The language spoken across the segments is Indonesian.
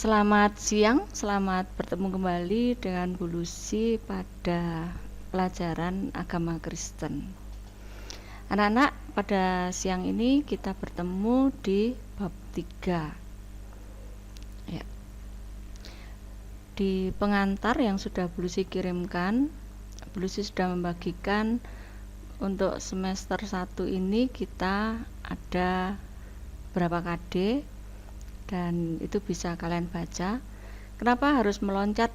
Selamat siang, selamat bertemu kembali dengan Bu Lucy pada pelajaran agama Kristen. Anak-anak, pada siang ini kita bertemu di bab 3. Ya. Di pengantar yang sudah Bu Lucy kirimkan, Bu Lucy sudah membagikan untuk semester 1 ini kita ada berapa KD, dan itu bisa kalian baca. Kenapa harus meloncat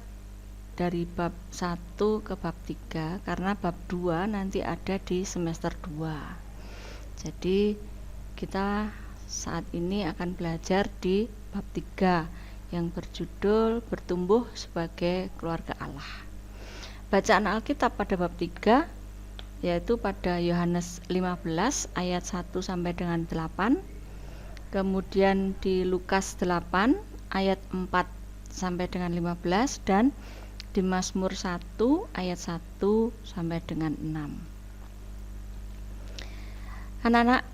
dari bab 1 ke bab 3? Karena bab 2 nanti ada di semester 2. Jadi kita saat ini akan belajar di bab 3 yang berjudul bertumbuh sebagai keluarga Allah. Bacaan Alkitab pada bab 3 yaitu pada Yohanes 15 ayat 1 sampai dengan 8. Kemudian di Lukas 8 ayat 4 sampai dengan 15 dan di Mazmur 1 ayat 1 sampai dengan 6. Anak-anak,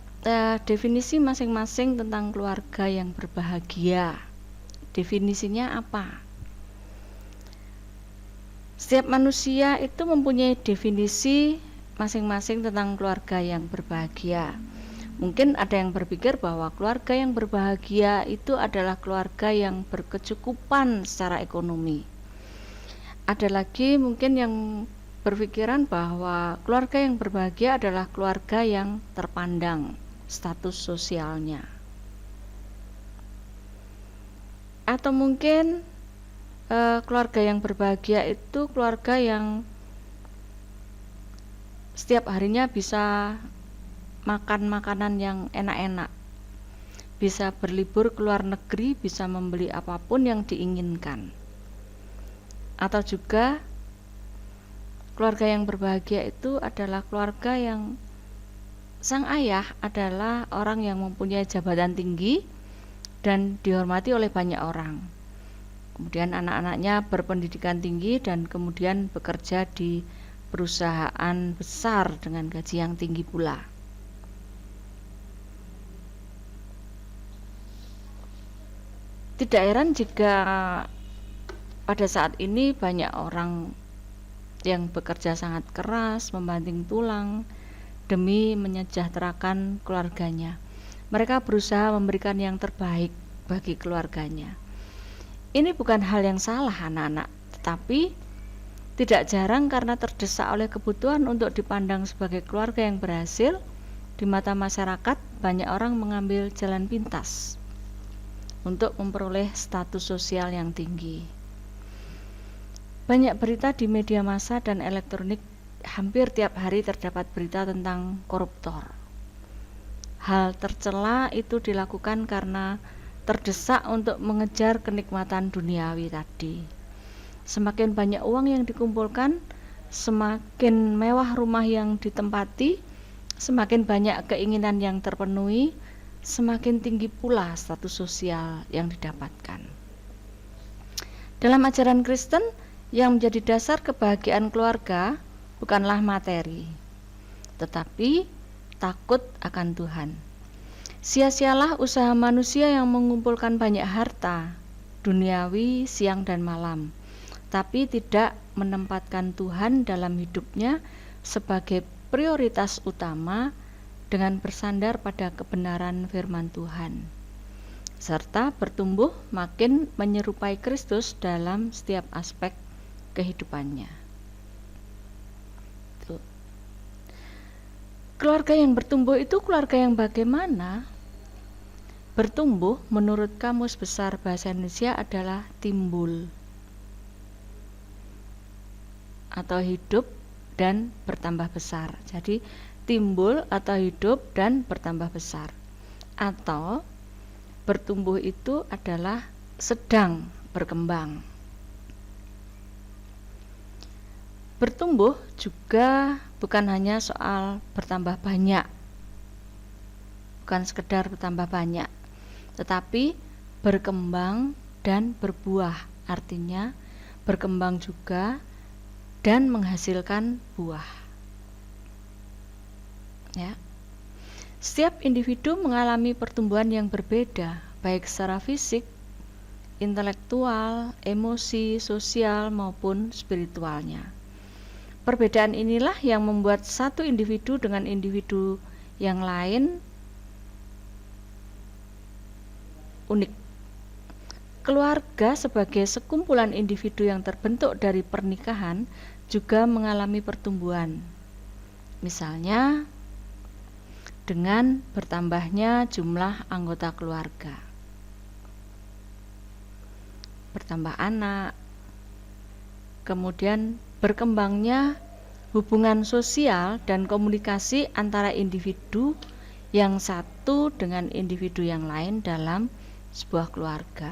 definisi masing-masing tentang keluarga yang berbahagia. Definisinya apa? Setiap manusia itu mempunyai definisi masing-masing tentang keluarga yang berbahagia. Mungkin ada yang berpikir bahwa keluarga yang berbahagia itu adalah keluarga yang berkecukupan secara ekonomi. Ada lagi mungkin yang berpikiran bahwa keluarga yang berbahagia adalah keluarga yang terpandang status sosialnya. Atau mungkin keluarga yang berbahagia itu keluarga yang setiap harinya bisa makan makanan yang enak-enak, bisa berlibur ke luar negeri, bisa membeli apapun yang diinginkan. Atau juga keluarga yang berbahagia itu adalah keluarga yang sang ayah adalah orang yang mempunyai jabatan tinggi dan dihormati oleh banyak orang. Kemudian anak-anaknya berpendidikan tinggi dan kemudian bekerja di perusahaan besar dengan gaji yang tinggi pula. Tidak heran jika pada saat ini banyak orang yang bekerja sangat keras, membanting tulang demi menyejahterakan keluarganya. Mereka berusaha memberikan yang terbaik bagi keluarganya. Ini bukan hal yang salah, anak-anak, tetapi tidak jarang karena terdesak oleh kebutuhan untuk dipandang sebagai keluarga yang berhasil di mata masyarakat, banyak orang mengambil jalan pintas untuk memperoleh status sosial yang tinggi. Banyak berita di media massa dan elektronik, hampir tiap hari terdapat berita tentang koruptor. Hal tercela itu dilakukan karena terdesak untuk mengejar kenikmatan duniawi tadi. Semakin banyak uang yang dikumpulkan, semakin mewah rumah yang ditempati, semakin banyak keinginan yang terpenuhi, semakin tinggi pula status sosial yang didapatkan. Dalam ajaran Kristen, yang menjadi dasar kebahagiaan keluarga bukanlah materi, tetapi takut akan Tuhan. Sia-sialah usaha manusia yang mengumpulkan banyak harta duniawi siang dan malam, tapi tidak menempatkan Tuhan dalam hidupnya sebagai prioritas utama dengan bersandar pada kebenaran firman Tuhan, serta bertumbuh makin menyerupai Kristus dalam setiap aspek kehidupannya. Keluarga yang bertumbuh itu keluarga yang bagaimana? Bertumbuh menurut Kamus Besar Bahasa Indonesia adalah timbul atau hidup dan bertambah besar. Jadi timbul atau hidup dan bertambah besar. Atau bertumbuh itu adalah sedang berkembang. Bertumbuh juga bukan hanya soal bertambah banyak, bukan sekedar bertambah banyak, tetapi berkembang dan berbuah, artinya berkembang juga dan menghasilkan buah. Ya. Setiap individu mengalami pertumbuhan yang berbeda, baik secara fisik, intelektual, emosi, sosial, maupun spiritualnya. Perbedaan inilah yang membuat satu individu dengan individu yang lain unik. Keluarga sebagai sekumpulan individu yang terbentuk dari pernikahan juga mengalami pertumbuhan. Misalnya, dengan bertambahnya jumlah anggota keluarga, bertambah anak, kemudian berkembangnya hubungan sosial dan komunikasi antara individu yang satu dengan individu yang lain dalam sebuah keluarga,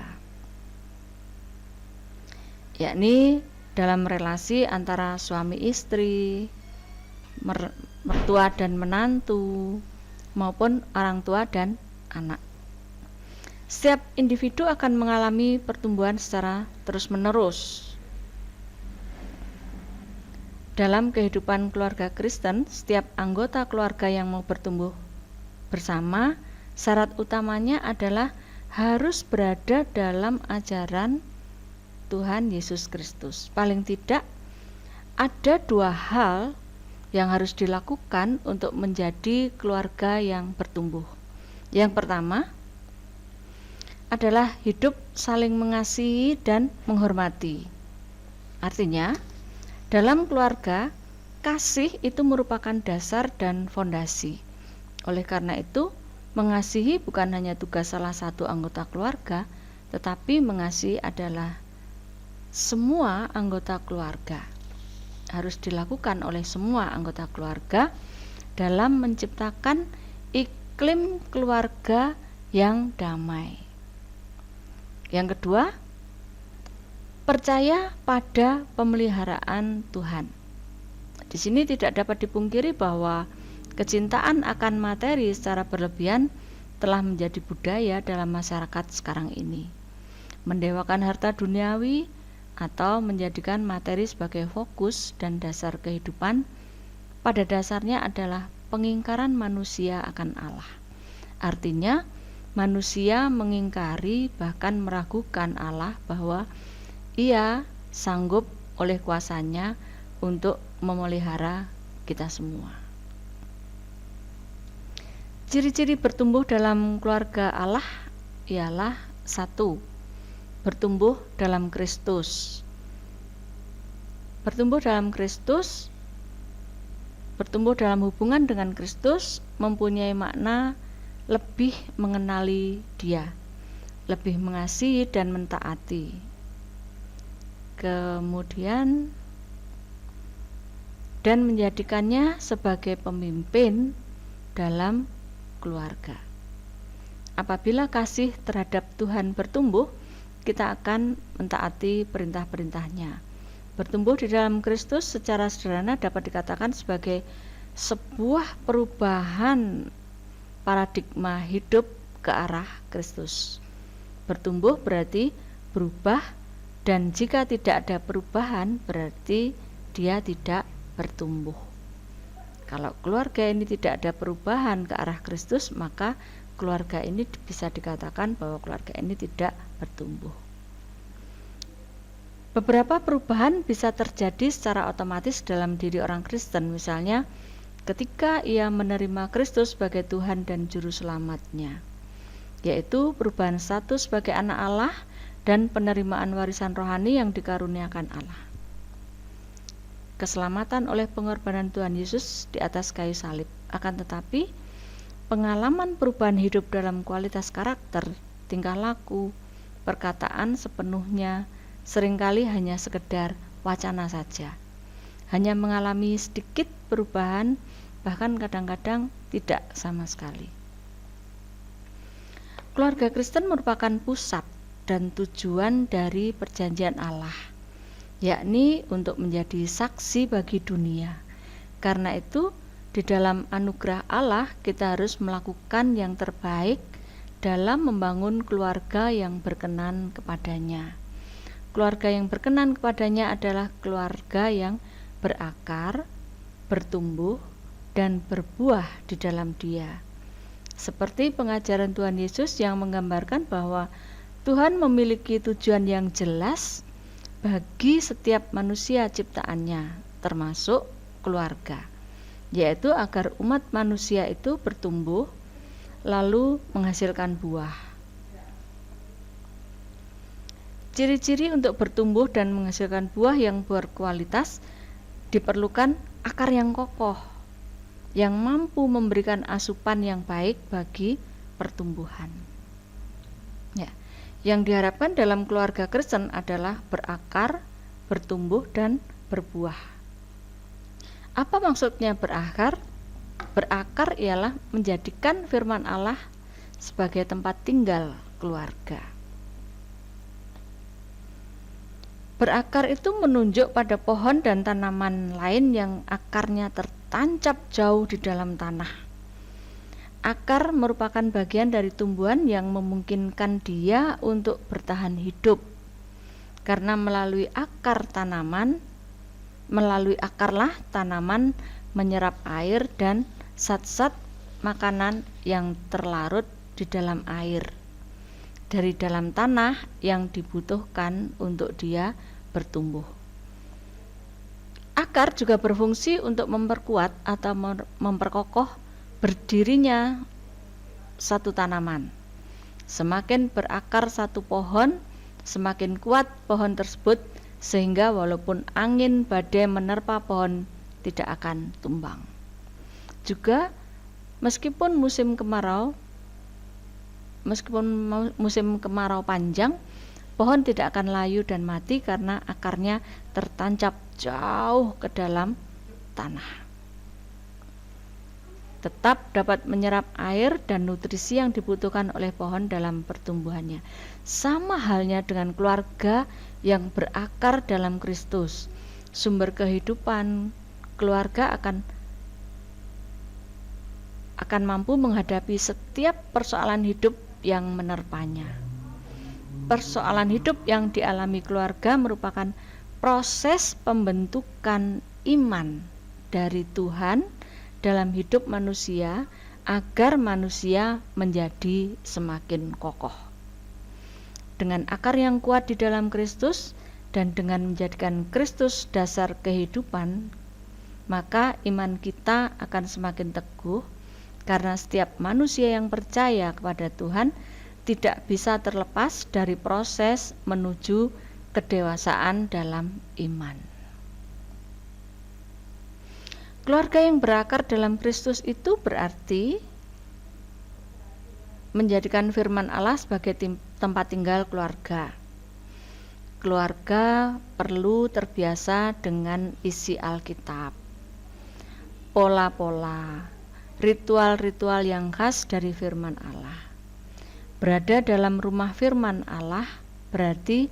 yakni dalam relasi antara suami istri, mertua dan menantu, maupun orang tua dan anak. Setiap individu akan mengalami pertumbuhan secara terus-menerus. Dalam kehidupan keluarga Kristen, setiap anggota keluarga yang mau bertumbuh bersama, syarat utamanya adalah harus berada dalam ajaran Tuhan Yesus Kristus. Paling tidak ada dua hal yang harus dilakukan untuk menjadi keluarga yang bertumbuh. Yang pertama adalah hidup saling mengasihi dan menghormati. Artinya, dalam keluarga, kasih itu merupakan dasar dan fondasi. Oleh karena itu, mengasihi bukan hanya tugas salah satu anggota keluarga, tetapi mengasihi adalah semua anggota keluarga. Harus dilakukan oleh semua anggota keluarga dalam menciptakan iklim keluarga yang damai. Yang kedua, percaya pada pemeliharaan Tuhan. Di sini tidak dapat dipungkiri bahwa kecintaan akan materi secara berlebihan telah menjadi budaya dalam masyarakat sekarang ini. Mendewakan harta duniawi atau menjadikan materi sebagai fokus dan dasar kehidupan pada dasarnya adalah pengingkaran manusia akan Allah. Artinya, manusia mengingkari bahkan meragukan Allah bahwa Ia sanggup oleh kuasanya untuk memelihara kita semua. Ciri-ciri bertumbuh dalam keluarga Allah ialah 1. Bertumbuh dalam Kristus. Bertumbuh dalam Kristus, bertumbuh dalam hubungan dengan Kristus mempunyai makna lebih mengenali Dia, lebih mengasihi dan mentaati. Kemudian dan menjadikannya sebagai pemimpin dalam keluarga. Apabila kasih terhadap Tuhan bertumbuh, kita akan mentaati perintah-perintahnya. Bertumbuh di dalam Kristus secara sederhana dapat dikatakan sebagai sebuah perubahan paradigma hidup ke arah Kristus. Bertumbuh berarti berubah, dan jika tidak ada perubahan berarti dia tidak bertumbuh. Kalau keluarga ini tidak ada perubahan ke arah Kristus, maka keluarga ini bisa dikatakan bahwa keluarga ini tidak bertumbuh. Beberapa perubahan bisa terjadi secara otomatis dalam diri orang Kristen, misalnya ketika ia menerima Kristus sebagai Tuhan dan Juru Selamatnya, yaitu perubahan status sebagai anak Allah dan penerimaan warisan rohani yang dikaruniakan Allah. Keselamatan oleh pengorbanan Tuhan Yesus di atas kayu salib. Akan tetapi, pengalaman perubahan hidup dalam kualitas karakter, tingkah laku, perkataan sepenuhnya seringkali hanya sekedar wacana saja. Hanya mengalami sedikit perubahan, bahkan kadang-kadang tidak sama sekali. Keluarga Kristen merupakan pusat dan tujuan dari perjanjian Allah, yakni untuk menjadi saksi bagi dunia. Karena itu, di dalam anugerah Allah, kita harus melakukan yang terbaik dalam membangun keluarga yang berkenan kepadanya. Keluarga yang berkenan kepadanya adalah keluarga yang berakar, bertumbuh, dan berbuah di dalam Dia. Seperti pengajaran Tuhan Yesus yang menggambarkan bahwa Tuhan memiliki tujuan yang jelas bagi setiap manusia ciptaannya, termasuk keluarga, yaitu agar umat manusia itu bertumbuh lalu menghasilkan buah. Ciri-ciri untuk bertumbuh dan menghasilkan buah yang berkualitas diperlukan akar yang kokoh, yang mampu memberikan asupan yang baik bagi pertumbuhan. Ya, yang diharapkan dalam keluarga Kristen adalah berakar, bertumbuh, dan berbuah. Apa maksudnya berakar? Berakar ialah menjadikan firman Allah sebagai tempat tinggal keluarga. Berakar itu menunjuk pada pohon dan tanaman lain yang akarnya tertancap jauh di dalam tanah. Akar merupakan bagian dari tumbuhan yang memungkinkan dia untuk bertahan hidup, karena melalui akarlah tanaman menyerap air dan zat-zat makanan yang terlarut di dalam air dari dalam tanah yang dibutuhkan untuk dia bertumbuh. Akar juga berfungsi untuk memperkuat atau memperkokoh berdirinya satu tanaman. Semakin berakar satu pohon, semakin kuat pohon tersebut, sehingga walaupun angin badai menerpa pohon tidak akan tumbang. Juga meskipun musim kemarau panjang, pohon tidak akan layu dan mati karena akarnya tertancap jauh ke dalam tanah. Tetap dapat menyerap air dan nutrisi yang dibutuhkan oleh pohon dalam pertumbuhannya. Sama halnya dengan keluarga yang berakar dalam Kristus. Sumber kehidupan keluarga akan mampu menghadapi setiap persoalan hidup yang menerpanya. Persoalan hidup yang dialami keluarga merupakan proses pembentukan iman dari Tuhan dalam hidup manusia agar manusia menjadi semakin kokoh. Dengan akar yang kuat di dalam Kristus dan dengan menjadikan Kristus dasar kehidupan, maka iman kita akan semakin teguh, karena setiap manusia yang percaya kepada Tuhan tidak bisa terlepas dari proses menuju kedewasaan dalam iman. Keluarga yang berakar dalam Kristus itu berarti menjadikan firman Allah sebagai tempat tinggal keluarga. Keluarga perlu terbiasa dengan isi Alkitab, pola-pola, ritual-ritual yang khas dari firman Allah. Berada dalam rumah firman Allah berarti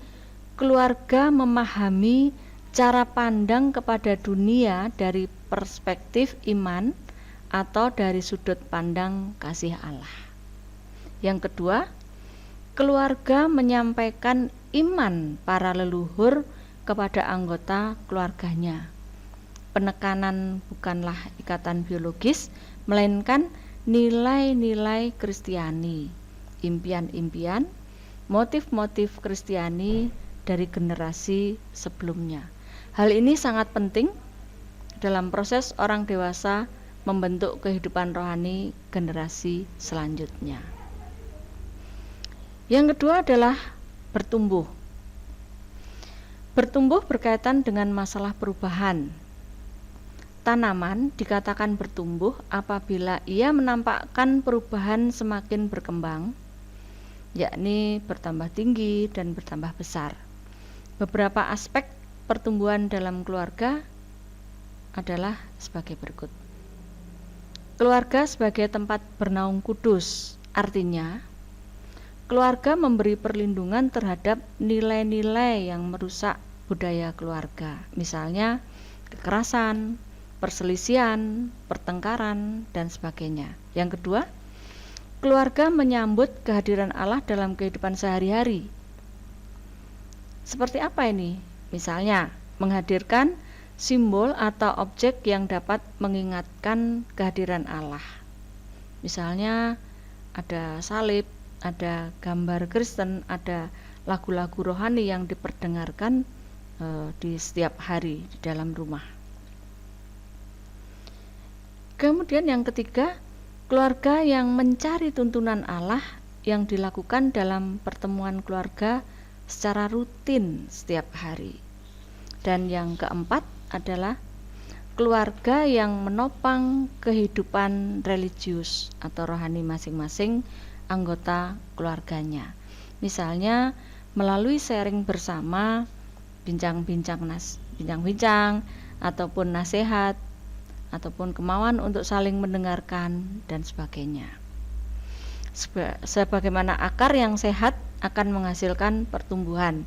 keluarga memahami cara pandang kepada dunia dari perspektif iman atau dari sudut pandang kasih Allah. Yang kedua, keluarga menyampaikan iman para leluhur kepada anggota keluarganya. Penekanan bukanlah ikatan biologis, melainkan nilai-nilai Kristiani, impian-impian, motif-motif Kristiani dari generasi sebelumnya. Hal ini sangat penting dalam proses orang dewasa membentuk kehidupan rohani generasi selanjutnya. Yang kedua adalah bertumbuh. Bertumbuh berkaitan dengan masalah perubahan. Tanaman dikatakan bertumbuh apabila ia menampakkan perubahan semakin berkembang, yakni bertambah tinggi dan bertambah besar. Beberapa aspek pertumbuhan dalam keluarga adalah sebagai berikut. Keluarga sebagai tempat bernaung kudus, artinya keluarga memberi perlindungan terhadap nilai-nilai yang merusak budaya keluarga, misalnya kekerasan, perselisihan, pertengkaran, dan sebagainya. Yang kedua, keluarga menyambut kehadiran Allah dalam kehidupan sehari-hari. Seperti apa ini? Misalnya, menghadirkan simbol atau objek yang dapat mengingatkan kehadiran Allah. Misalnya, ada salib, ada gambar Kristen, ada lagu-lagu rohani yang diperdengarkan di setiap hari di dalam rumah. Kemudian yang ketiga, keluarga yang mencari tuntunan Allah yang dilakukan dalam pertemuan keluarga secara rutin setiap hari. Dan yang keempat adalah keluarga yang menopang kehidupan religius atau rohani masing-masing anggota keluarganya. Misalnya melalui sharing bersama, bincang-bincang ataupun nasihat ataupun kemauan untuk saling mendengarkan dan sebagainya. Sebagaimana akar yang sehat akan menghasilkan pertumbuhan,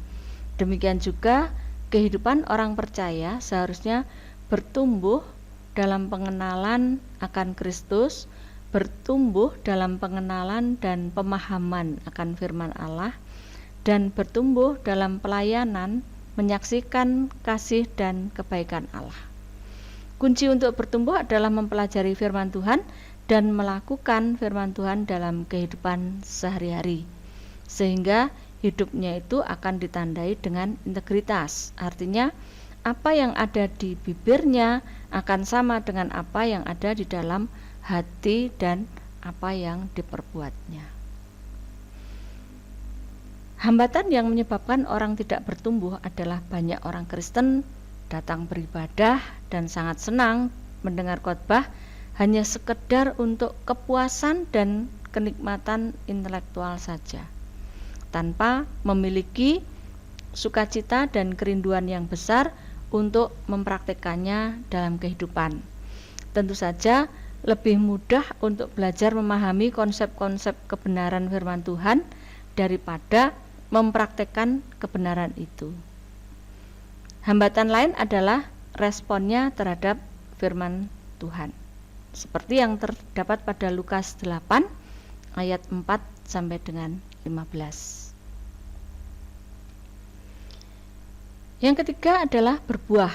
demikian juga kehidupan orang percaya seharusnya bertumbuh dalam pengenalan akan Kristus, bertumbuh dalam pengenalan dan pemahaman akan firman Allah, dan bertumbuh dalam pelayanan menyaksikan kasih dan kebaikan Allah. Kunci untuk bertumbuh adalah mempelajari firman Tuhan dan melakukan firman Tuhan dalam kehidupan sehari-hari, sehingga hidupnya itu akan ditandai dengan integritas. Artinya apa yang ada di bibirnya akan sama dengan apa yang ada di dalam hati dan apa yang diperbuatnya. Hambatan yang menyebabkan orang tidak bertumbuh adalah banyak orang Kristen datang beribadah dan sangat senang mendengar khotbah hanya sekedar untuk kepuasan dan kenikmatan intelektual saja, tanpa memiliki sukacita dan kerinduan yang besar untuk mempraktikkannya dalam kehidupan. Tentu saja lebih mudah untuk belajar memahami konsep-konsep kebenaran firman Tuhan daripada mempraktikkan kebenaran itu. Hambatan lain adalah responnya terhadap firman Tuhan, seperti yang terdapat pada Lukas 8 ayat 4 sampai dengan 15. Yang ketiga adalah berbuah.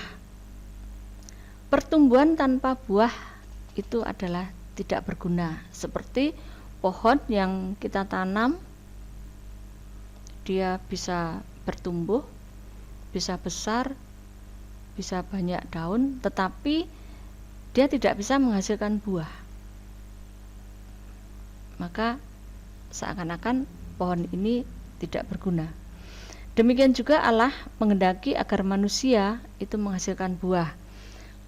Pertumbuhan tanpa buah itu adalah tidak berguna, seperti pohon yang kita tanam, dia bisa bertumbuh, bisa besar, bisa banyak daun, tetapi dia tidak bisa menghasilkan buah. Maka seakan-akan pohon ini tidak berguna. Demikian juga Allah menghendaki agar manusia itu menghasilkan buah.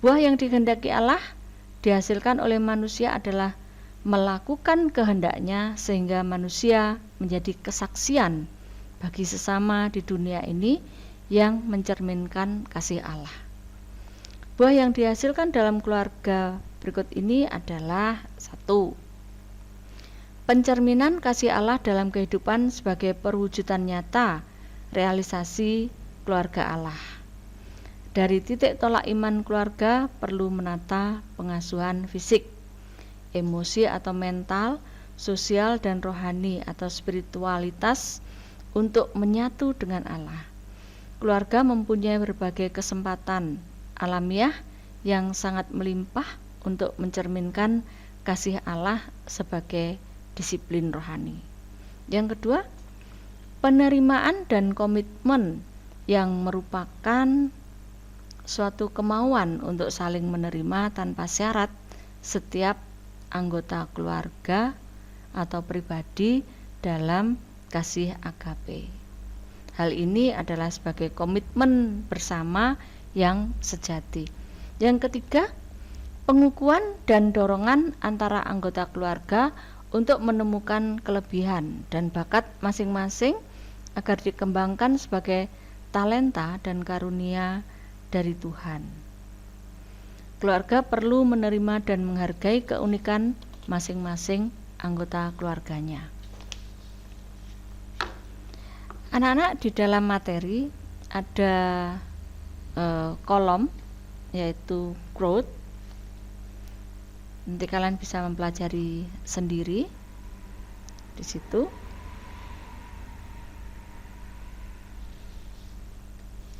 Buah yang dikehendaki Allah dihasilkan oleh manusia adalah melakukan kehendaknya sehingga manusia menjadi kesaksian bagi sesama di dunia ini yang mencerminkan kasih Allah. Buah yang dihasilkan dalam keluarga berikut ini adalah 1. Pencerminan kasih Allah dalam kehidupan sebagai perwujudan nyata realisasi keluarga Allah. Dari titik tolak iman keluarga perlu menata pengasuhan fisik, emosi atau mental, sosial dan rohani atau spiritualitas untuk menyatu dengan Allah. Keluarga mempunyai berbagai kesempatan alamiah yang sangat melimpah untuk mencerminkan kasih Allah sebagai disiplin rohani. Yang kedua, penerimaan dan komitmen yang merupakan suatu kemauan untuk saling menerima tanpa syarat setiap anggota keluarga atau pribadi dalam kasih agape. Hal ini adalah sebagai komitmen bersama yang sejati. Yang ketiga, pengukuhan dan dorongan antara anggota keluarga untuk menemukan kelebihan dan bakat masing-masing agar dikembangkan sebagai talenta dan karunia dari Tuhan. Keluarga perlu menerima dan menghargai keunikan masing-masing anggota keluarganya. Anak-anak, di dalam materi ada kolom yaitu growth. Nanti kalian bisa mempelajari sendiri di situ.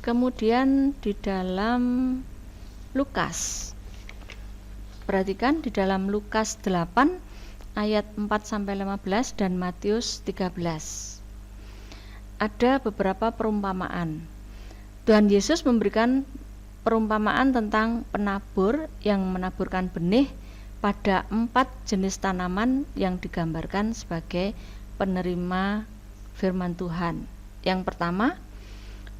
Kemudian di dalam Lukas, perhatikan di dalam Lukas 8 ayat 4-15 dan Matius 13. Ada beberapa perumpamaan. Tuhan Yesus memberikan perumpamaan tentang penabur yang menaburkan benih pada 4 jenis tanaman yang digambarkan sebagai penerima firman Tuhan. Yang pertama,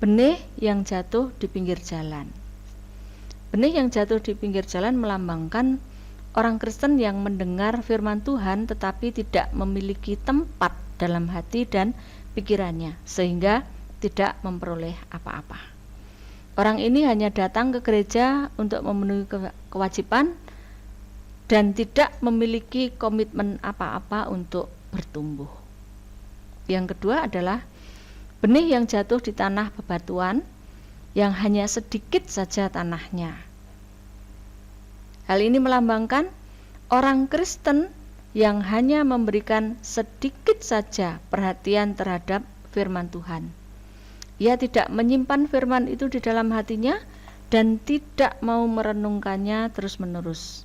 benih yang jatuh di pinggir jalan. Benih yang jatuh di pinggir jalan melambangkan orang Kristen yang mendengar firman Tuhan tetapi tidak memiliki tempat dalam hati dan pikirannya, sehingga tidak memperoleh apa-apa. Orang ini hanya datang ke gereja untuk memenuhi kewajiban dan tidak memiliki komitmen apa-apa untuk bertumbuh. Yang kedua adalah benih yang jatuh di tanah bebatuan yang hanya sedikit saja tanahnya. Hal ini melambangkan orang Kristen yang hanya memberikan sedikit saja perhatian terhadap firman Tuhan. Ia tidak menyimpan firman itu di dalam hatinya dan tidak mau merenungkannya terus-menerus,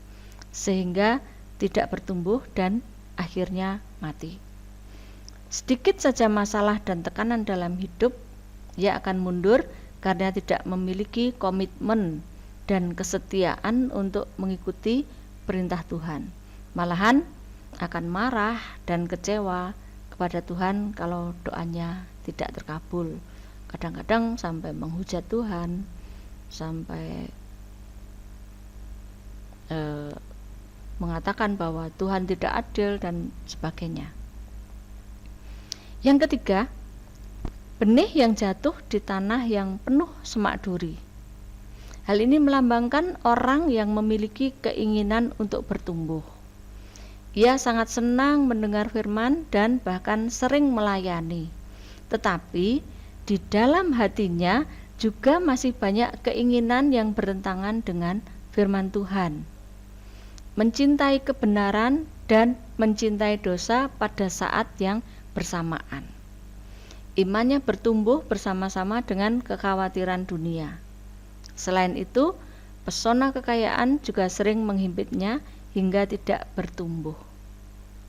sehingga tidak bertumbuh dan akhirnya mati. Sedikit saja masalah dan tekanan dalam hidup, ia akan mundur karena tidak memiliki komitmen dan kesetiaan untuk mengikuti perintah Tuhan. Malahan akan marah dan kecewa kepada Tuhan kalau doanya tidak terkabul. Kadang-kadang sampai menghujat Tuhan, sampai mengatakan bahwa Tuhan tidak adil dan sebagainya. Yang ketiga, benih yang jatuh di tanah yang penuh semak duri. Hal ini melambangkan orang yang memiliki keinginan untuk bertumbuh. Ia sangat senang mendengar firman dan bahkan sering melayani. Tetapi di dalam hatinya juga masih banyak keinginan yang bertentangan dengan firman Tuhan. Mencintai kebenaran dan mencintai dosa pada saat yang bersamaan. Imannya bertumbuh bersama-sama dengan kekhawatiran dunia. Selain itu, pesona kekayaan juga sering menghimpitnya hingga tidak bertumbuh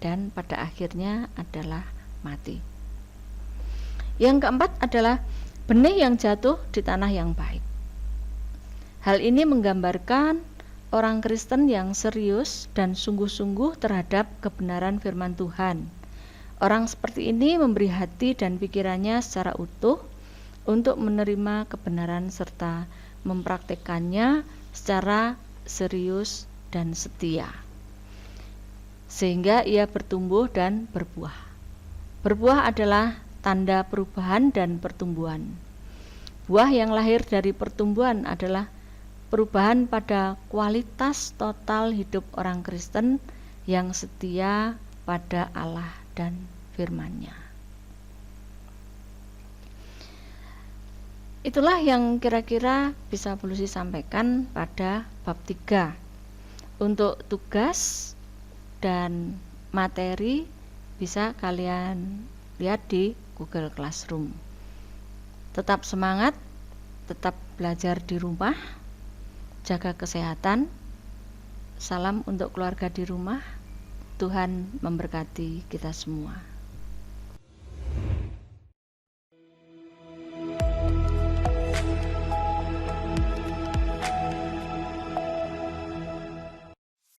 dan pada akhirnya adalah mati. Yang keempat adalah benih yang jatuh di tanah yang baik. Hal ini menggambarkan orang Kristen yang serius dan sungguh-sungguh terhadap kebenaran firman Tuhan. Orang seperti ini memberi hati dan pikirannya secara utuh untuk menerima kebenaran serta mempraktikkannya secara serius dan setia, sehingga ia bertumbuh dan berbuah. Berbuah adalah tanda perubahan dan pertumbuhan. Buah yang lahir dari pertumbuhan adalah perubahan pada kualitas total hidup orang Kristen yang setia pada Allah dan firman-Nya. Itulah yang kira-kira bisa Bu Lucy sampaikan pada bab 3. Untuk tugas dan materi bisa kalian lihat di Google Classroom. Tetap semangat, tetap belajar di rumah, jaga kesehatan. Salam untuk keluarga di rumah. Tuhan memberkati kita semua.